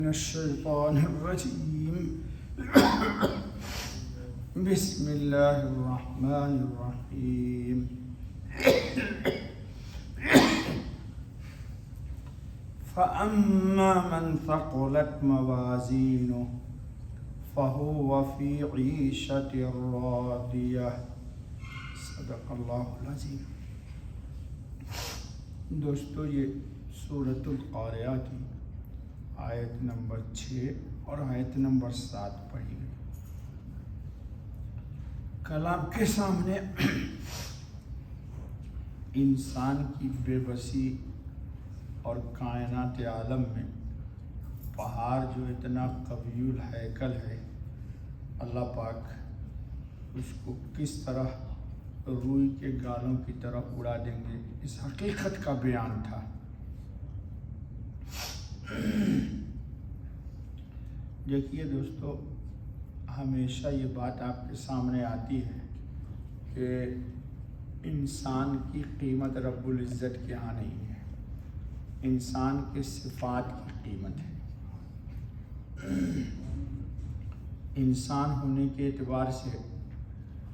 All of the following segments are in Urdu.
من الشيطان الرجيم بسم الله الرحمن الرحيم فأما من ثقلت موازينه فهو في عيشة راضية صدق اللہ العظیم۔ دوستو، یہ سورۃ القاریہ کی آیت نمبر 6 اور آیت نمبر 7 پڑھی گئی۔ کل آپ کے سامنے انسان کی بے بسی اور کائنات عالم میں پہاڑ جو اتنا قوی الہیکل ہے، اللہ پاک اس کو کس طرح روئی کے گالوں کی طرح اڑا دیں گے، اس حقیقت کا بیان تھا۔ دیکھیے دوستو، ہمیشہ یہ بات آپ کے سامنے آتی ہے کہ انسان کی قیمت رب العزت کے ہاں نہیں ہے، انسان کے صفات کی قیمت ہے۔ انسان ہونے کے اعتبار سے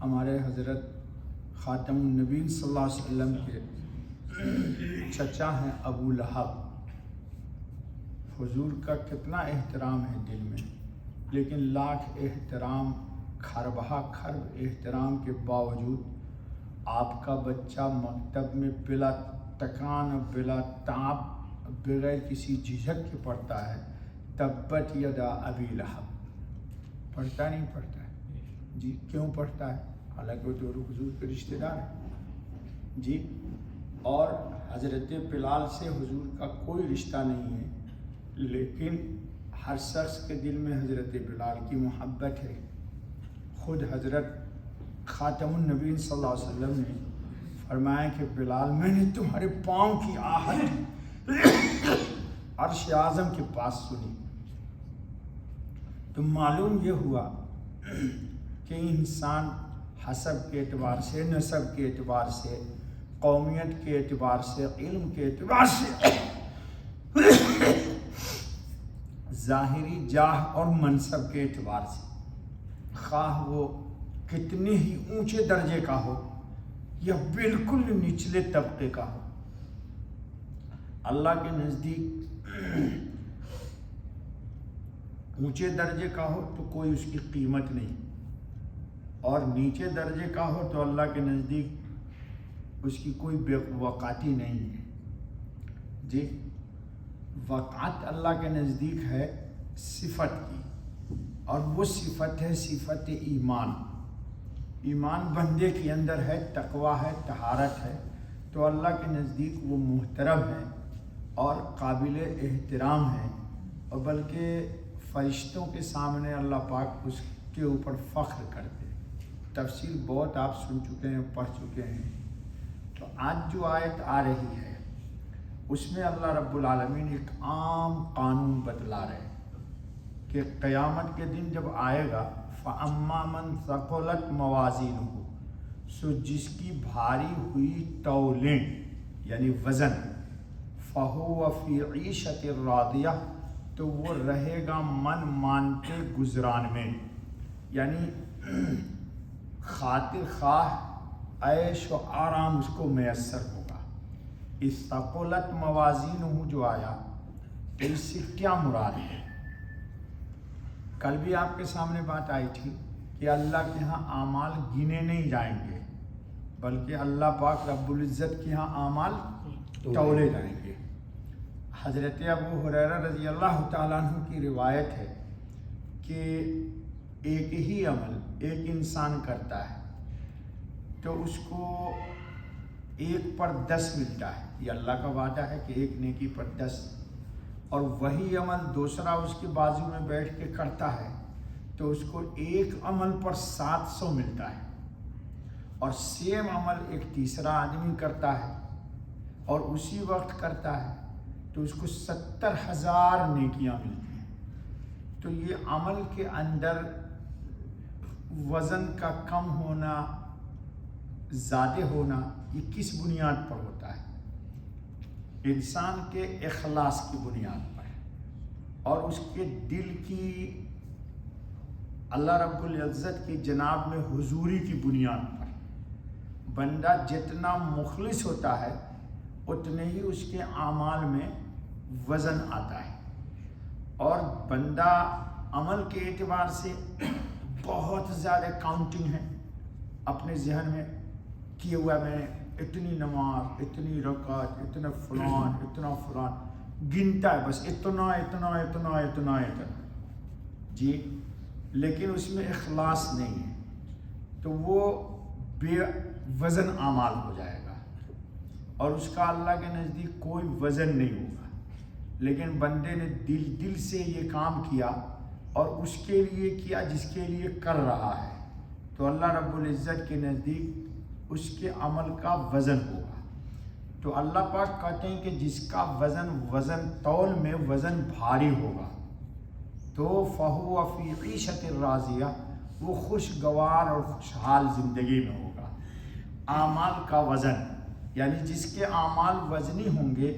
ہمارے حضرت خاتم النبیین صلی اللہ علیہ وسلم کے چچا ہیں ابو لہب۔ حضور کا کتنا احترام ہے دل میں، لیکن لاکھ احترام، کھربہ کھرب احترام کے باوجود آپ کا بچہ مکتب میں بلا تکان، بلا تعب، بغیر کسی جھجک کے پڑھتا ہے، تبت یدا ابی لہب۔ پڑھتا نہیں پڑھتا ہے؟ جی کیوں پڑھتا ہے؟ حالانکہ وہ تو حضور کے رشتہ دار ہیں جی، اور حضرت بلال سے حضور کا کوئی رشتہ نہیں ہے، لیکن ہر شخص کے دل میں حضرت بلال کی محبت ہے۔ خود حضرت خاتم النبیین صلی اللہ علیہ وسلم نے فرمایا کہ بلال، میں نے تمہارے پاؤں کی آہٹ عرش اعظم کے پاس سنی۔ تو معلوم یہ ہوا کہ انسان حسب کے اعتبار سے، نسب کے اعتبار سے، قومیت کے اعتبار سے، علم کے اعتبار سے، ظاہری جاہ اور منصب کے اعتبار سے، خواہ وہ کتنے ہی اونچے درجے کا ہو یا بالکل نچلے طبقے کا ہو، اللہ کے نزدیک اونچے درجے کا ہو تو کوئی اس کی قیمت نہیں، اور نیچے درجے کا ہو تو اللہ کے نزدیک اس کی کوئی بے وقعتی نہیں ہے جی۔ وقعت اللہ کے نزدیک ہے صفت کی، اور وہ صفت ہے صفت ایمان۔ ایمان بندے کے اندر ہے، تقویٰ ہے، طہارت ہے، تو اللہ کے نزدیک وہ محترم ہے اور قابل احترام ہے، اور بلکہ فرشتوں کے سامنے اللہ پاک اس کے اوپر فخر کرتے۔ تفصیل بہت آپ سن چکے ہیں، پڑھ چکے ہیں۔ تو آج جو آیت آ رہی ہے اس میں اللہ رب العالمین ایک عام قانون بتلا رہے ہیں کہ قیامت کے دن جب آئے گا، فَأَمَّا مَنْ ثَقُلَتْ مَوَازِينُهُ، سو جس کی بھاری ہوئی تولیں یعنی وزن، فَهُوَ فِي عِيشَةٍ رَاضِيَةٍ، تو وہ رہے گا من مانتے گزران میں، یعنی خاطر خواہ عیش و آرام اس کو میسر ہوگا۔ اس ثقلت موازینہ جو آیا تو اس سے کیا مراد ہے؟ کل بھی آپ کے سامنے بات آئی تھی کہ اللہ کے ہاں اعمال گنے نہیں جائیں گے، بلکہ اللہ پاک رب العزت کے ہاں اعمال تولے جائیں گے۔ حضرت ابو ہریرہ رضی اللہ تعالیٰ عنہ کی روایت ہے کہ ایک ہی عمل ایک انسان کرتا ہے تو اس کو 1 پر 10 ملتا ہے، یہ اللہ کا وعدہ ہے کہ 1 نیکی پر 10، اور وہی عمل دوسرا اس کے بازو میں بیٹھ کے کرتا ہے تو اس کو 1 عمل پر 700 ملتا ہے، اور سیم عمل ایک تیسرا آدمی کرتا ہے اور اسی وقت کرتا ہے تو اس کو 70,000 نیکیاں ملتی ہیں۔ تو یہ عمل کے اندر وزن کا کم ہونا، زیادہ ہونا، یہ کس بنیاد پر ہوتا ہے؟ انسان کے اخلاص کی بنیاد پر، اور اس کے دل کی اللہ رب العزت کی جناب میں حضوری کی بنیاد پر بندہ جتنا مخلص ہوتا ہے اتنے ہی اس کے اعمال میں وزن آتا ہے، اور بندہ عمل کے اعتبار سے بہت زیادہ کاؤنٹنگ ہے اپنے ذہن میں کیے ہوا، میں اتنی نماز، اتنی رکعت، اتنا فلان گنتا ہے، بس اتنا اتنا اتنا اتنا اتنا جی، لیکن اس میں اخلاص نہیں ہے تو وہ بے وزن اعمال ہو جائے گا اور اس کا اللہ کے نزدیک کوئی وزن نہیں ہوگا۔ لیکن بندے نے دل سے یہ کام کیا اور اس کے لیے کیا جس کے لیے کر رہا ہے، تو اللہ رب العزت کے نزدیک اس کے عمل کا وزن ہوگا۔ تو اللہ پاک کہتے ہیں کہ جس کا وزن تول میں وزن بھاری ہوگا تو فہو فی عیشۃ راضیہ، وہ خوشگوار اور خوشحال زندگی میں ہوگا۔ اعمال کا وزن یعنی جس کے اعمال وزنی ہوں گے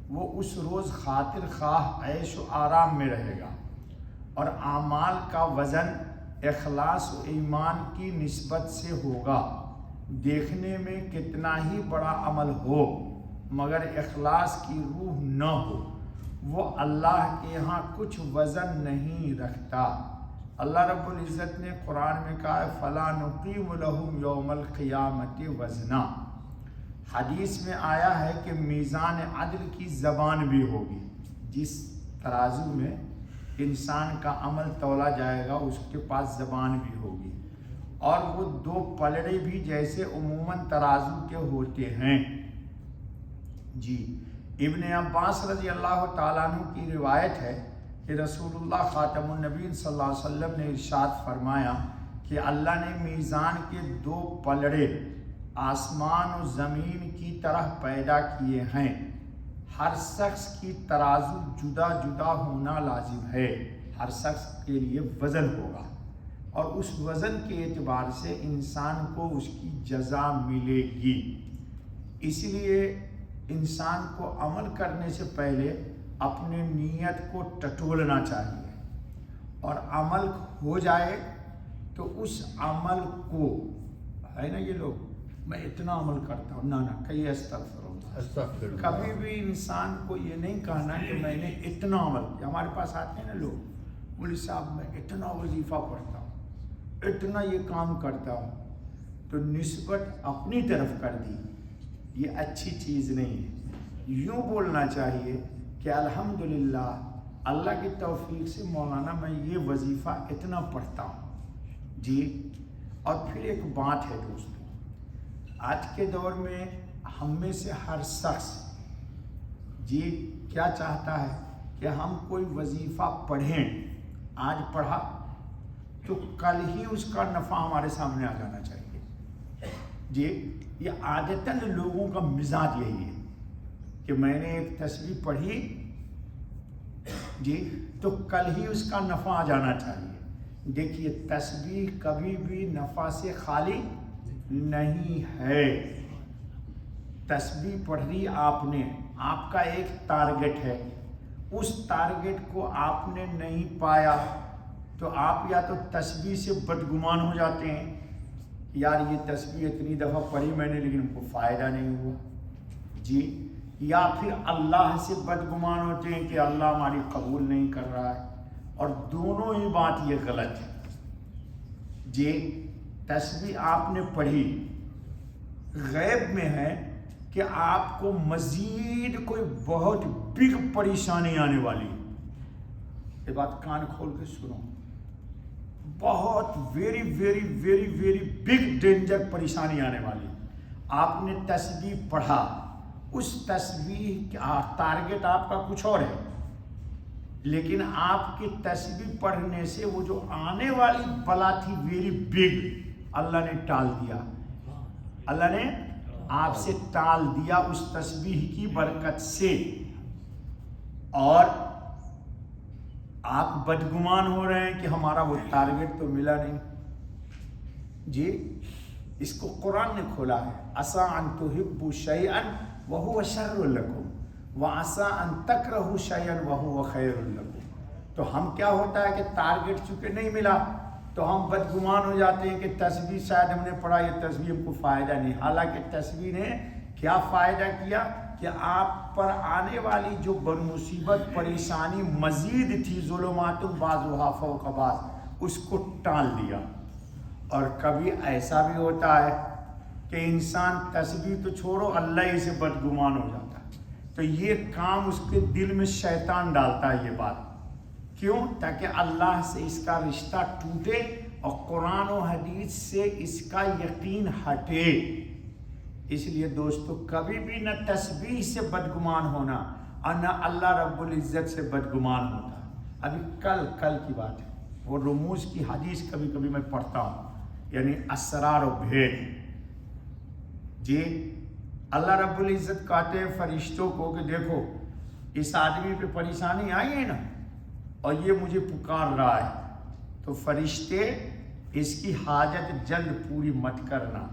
وہ اس روز خاطر خواہ عیش و آرام میں رہے گا، اور اعمال کا وزن اخلاص و ایمان کی نسبت سے ہوگا۔ دیکھنے میں کتنا ہی بڑا عمل ہو مگر اخلاص کی روح نہ ہو وہ اللہ کے ہاں کچھ وزن نہیں رکھتا۔ اللہ رب العزت نے قرآن میں کہا ہے فَلَا نُقِيمُ لَهُمْ يَوْمَ الْقِيَامَةِ وَزْنًا۔ حدیث میں آیا ہے کہ میزان عدل کی زبان بھی ہوگی، جس ترازو میں انسان کا عمل تولا جائے گا اس کے پاس زبان بھی ہوگی، اور وہ دو پلڑے بھی جیسے عموماً ترازو کے ہوتے ہیں جی۔ ابن عباس رضی اللہ تعالیٰ عنہ کی روایت ہے کہ رسول اللہ خاتم النبیین صلی اللہ علیہ وسلم نے ارشاد فرمایا کہ اللہ نے میزان کے دو پلڑے آسمان و زمین کی طرح پیدا کیے ہیں، ہر شخص کی ترازو جدا جدا ہونا لازم ہے، ہر شخص کے لیے وزن ہوگا اور اس وزن کے اعتبار سے انسان کو اس کی جزا ملے گی۔ اس لیے انسان کو عمل کرنے سے پہلے اپنے نیت کو ٹٹولنا چاہیے، اور عمل ہو جائے تو اس عمل کو ہے نا، یہ لوگ میں اتنا عمل کرتا ہوں، نہ کئی استغفر، کبھی بھی انسان کو یہ نہیں کہنا کہ میں نے اتنا عمل کیا۔ ہمارے پاس آتے ہیں نا لوگ، مولوی صاحب میں اتنا وظیفہ پڑھتا ہوں، اتنا یہ کام کرتا ہوں، تو نسبت اپنی طرف کر دی، یہ اچھی چیز نہیں ہے۔ یوں بولنا چاہیے کہ الحمدللہ اللہ کی توفیق سے مولانا میں یہ وظیفہ اتنا پڑھتا ہوں جی۔ اور پھر ایک بات ہے دوستو، آج کے دور میں ہم میں سے ہر شخص جی کیا چاہتا ہے کہ ہم کوئی وظیفہ پڑھیں، آج پڑھا تو کل ہی اس کا نفع ہمارے سامنے آ جانا چاہیے جی۔ یہ عادتاً لوگوں کا مزاج یہی ہے کہ میں نے ایک تسبیح پڑھی جی تو کل ہی اس کا نفع آ جانا چاہیے۔ دیکھیے تسبیح کبھی بھی نفع سے خالی نہیں ہے۔ تسبیح پڑھی آپ نے، آپ کا ایک ٹارگٹ ہے، اس ٹارگٹ کو آپ نے نہیں پایا تو آپ یا تو تسبیح سے بدگمان ہو جاتے ہیں، یار یہ تسبیح اتنی دفعہ پڑھی میں نے لیکن کوئی فائدہ نہیں ہوا جی، یا پھر اللہ سے بدگمان ہوتے ہیں کہ اللہ ہماری قبول نہیں کر رہا ہے، اور دونوں ہی بات یہ غلط ہے جی۔ تسبیح آپ نے پڑھی، غیب میں ہے کہ آپ کو مزید کوئی بہت بگ پریشانی آنے والی ہے، یہ بات کان کھول کے سنو، بہت very very very very big danger پریشانی آنے والی۔ آپ نے تسبیح پڑھا، اس تسبیح کا ٹارگٹ آپ کا کچھ اور ہے، لیکن آپ کی تسبیح پڑھنے سے وہ جو آنے والی بلا تھی ویری بگ، اللہ نے ٹال دیا، اللہ نے آپ سے ٹال دیا اس تسبیح کی برکت سے، اور آپ بدگمان ہو رہے ہیں کہ ہمارا وہ ٹارگٹ تو ملا نہیں جی۔ اس کو قرآن نے کھولا ہے، عسیٰ ان تحبوا شیئا وہو شر لکم وعسیٰ ان تکرہوا شیئا وہو خیر لکم۔ تو ہم کیا ہوتا ہے کہ ٹارگٹ چونکہ نہیں ملا تو ہم بدگمان ہو جاتے ہیں کہ تسبیح شاید ہم نے پڑھا، یہ تسبیح ہم کو فائدہ نہیں، حالانکہ تسبیح نے کیا فائدہ کیا کہ آپ پر آنے والی جو مصیبت پریشانی مزید تھی، ظلمات بعضھا فوق بعض، اس کو ٹال دیا۔ اور کبھی ایسا بھی ہوتا ہے کہ انسان تسبیح تو چھوڑو اللہ ہی سے بدگمان ہو جاتا ہے، تو یہ کام اس کے دل میں شیطان ڈالتا ہے یہ بات، کیوں؟ تاکہ اللہ سے اس کا رشتہ ٹوٹے اور قرآن و حدیث سے اس کا یقین ہٹے۔ اس لیے دوستو کبھی بھی نہ تسبیح سے بدگمان ہونا اور نہ اللہ رب العزت سے بدگمان ہونا۔ ابھی کل کی بات ہے، وہ رموز کی حدیث کبھی کبھی میں پڑھتا ہوں، یعنی اسرار و بھید۔ جی اللہ رب العزت کہتے ہیں فرشتوں کو کہ دیکھو اس آدمی پہ پریشانی آئی ہے نا اور یہ مجھے پکار رہا ہے، تو فرشتے اس کی حاجت جلد پوری مت کرنا۔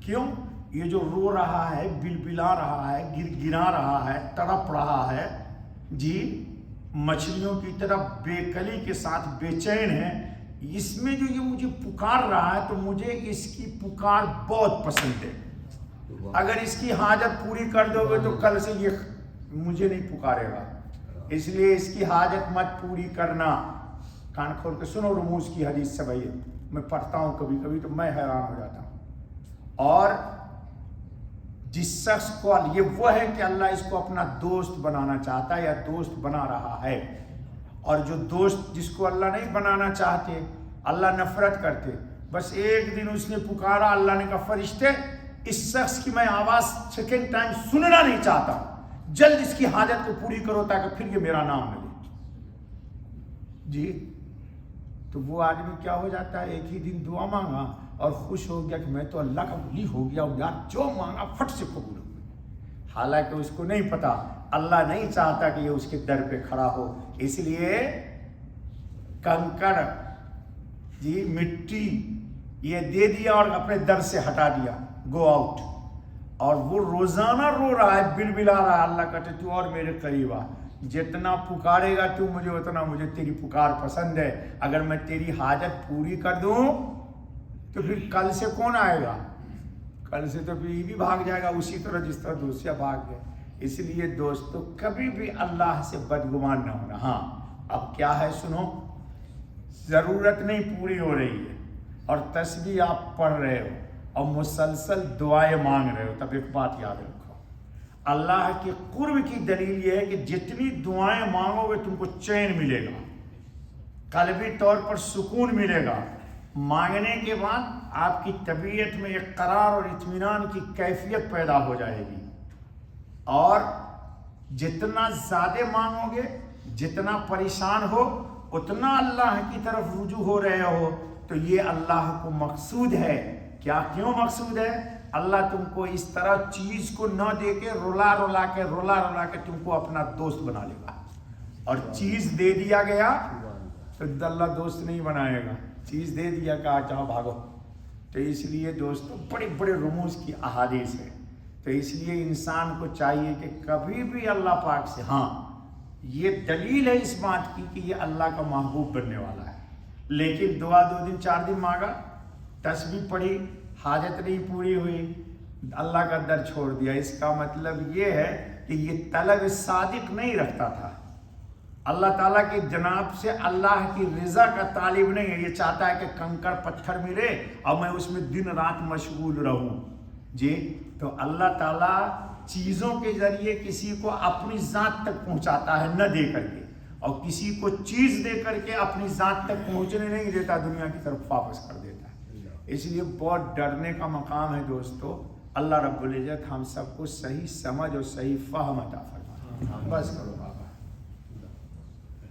کیوں؟ یہ جو رو رہا ہے، بلبلا رہا ہے، گرگرا رہا ہے، تڑپ رہا ہے، جی مچھلیوں کی طرح بے کلی کے ساتھ بے چین ہے، اس میں جو یہ مجھے پکار رہا ہے تو مجھے اس کی پکار بہت پسند ہے، اگر اس کی حاجت پوری کر دو گے تو کل سے یہ مجھے نہیں پکارے گا، اس لیے اس کی حاجت مت پوری کرنا۔ کان کھول کے سنو رموز کی حدیث سے بھائی، میں پڑھتا ہوں کبھی کبھی تو میں حیران ہو جاتا ہوں۔ اور جس شخص کو یہ وہ ہے کہ اللہ اس کو اپنا دوست بنانا چاہتا ہے یا دوست بنا رہا ہے، اور جو دوست جس کو اللہ نہیں بنانا چاہتے، اللہ نفرت کرتے، بس ایک دن اس نے پکارا، اللہ نے کہا فرشتے اس شخص کی میں آواز سیکنڈ ٹائم سننا نہیں چاہتا، جلد اس کی حاجت کو پوری کرو تاکہ پھر یہ میرا نام نہ لے۔ جی تو وہ آدمی کیا ہو جاتا ہے، ایک ہی دن دعا مانگا اور خوش ہو گیا کہ میں تو اللہ کا ولی ہو گیا ہوں یار، جو مانگا پھٹ سے قبول ہو گیا، حالانکہ اس کو نہیں پتا اللہ نہیں چاہتا کہ یہ اس کے در پہ کھڑا ہو، اس لیے کنکر جی مٹی یہ دے دیا اور اپنے در سے ہٹا دیا، گو آؤٹ، اور وہ روزانہ رو رہا ہے، بلبلا رہا ہے، اللہ کہتے تو اور میرے قریب آ، جتنا پکارے گا تو مجھے اتنا مجھے تیری پکار پسند ہے، اگر میں تیری حاجت پوری کر دوں تو پھر کل سے کون آئے گا؟ کل سے تو پھر یہ بھی بھاگ جائے گا اسی طرح جس طرح دوسرا بھاگ گئے۔ اس لیے دوستو کبھی بھی اللہ سے بدگمان نہ ہونا۔ ہاں اب کیا ہے سنو، ضرورت نہیں پوری ہو رہی ہے اور تسبیح آپ پڑھ رہے ہو اور مسلسل دعائیں مانگ رہے ہو، تب ایک بات یاد رکھو، اللہ کے قرب کی دلیل یہ ہے کہ جتنی دعائیں مانگو گے تم کو چین ملے گا، قلبی طور پر سکون ملے گا، مانگنے کے بعد آپ کی طبیعت میں ایک قرار اور اطمینان کی کیفیت پیدا ہو جائے گی، اور جتنا زیادہ مانگو گے، جتنا پریشان ہو، اتنا اللہ کی طرف رجوع ہو رہے ہو، تو یہ اللہ کو مقصود ہے۔ کیا کیوں مقصود ہے؟ اللہ تم کو اس طرح چیز کو نہ دے کے رولا رولا کے تم کو اپنا دوست بنا لے گا، اور چیز دے دیا گیا تو اللہ دوست نہیں بنائے گا، چیز دے دیا کہ آ جاؤ بھاگو۔ تو اس لیے دوستو بڑے بڑے رموز کی احادیث ہے، تو اس لیے انسان کو چاہیے کہ کبھی بھی اللہ پاک سے، ہاں یہ دلیل ہے اس بات کی کہ یہ اللہ کا محبوب بننے والا ہے، لیکن دعا 2 دن 4 دن مانگا، تسبیح پڑھی، حاجت نہیں پوری ہوئی، اللہ کا در چھوڑ دیا، اس کا مطلب یہ ہے کہ یہ طلب صادق نہیں رکھتا تھا، اللہ تعالیٰ کی جناب سے اللہ کی رضا کا طالب نہیں ہے، یہ چاہتا ہے کہ کنکر پتھر ملے اور میں اس میں دن رات مشغول رہوں۔ جی تو اللہ تعالیٰ چیزوں کے ذریعے کسی کو اپنی ذات تک پہنچاتا ہے نہ دے کر کے، اور کسی کو چیز دے کر کے اپنی ذات تک پہنچنے نہیں دیتا، دنیا کی طرف واپس کر دیتا ہے۔ اس لیے بہت ڈرنے کا مقام ہے دوستو، اللہ رب العزت ہم سب کو صحیح سمجھ اور صحیح فہم عطا فرمائے۔ بس کرو بابا۔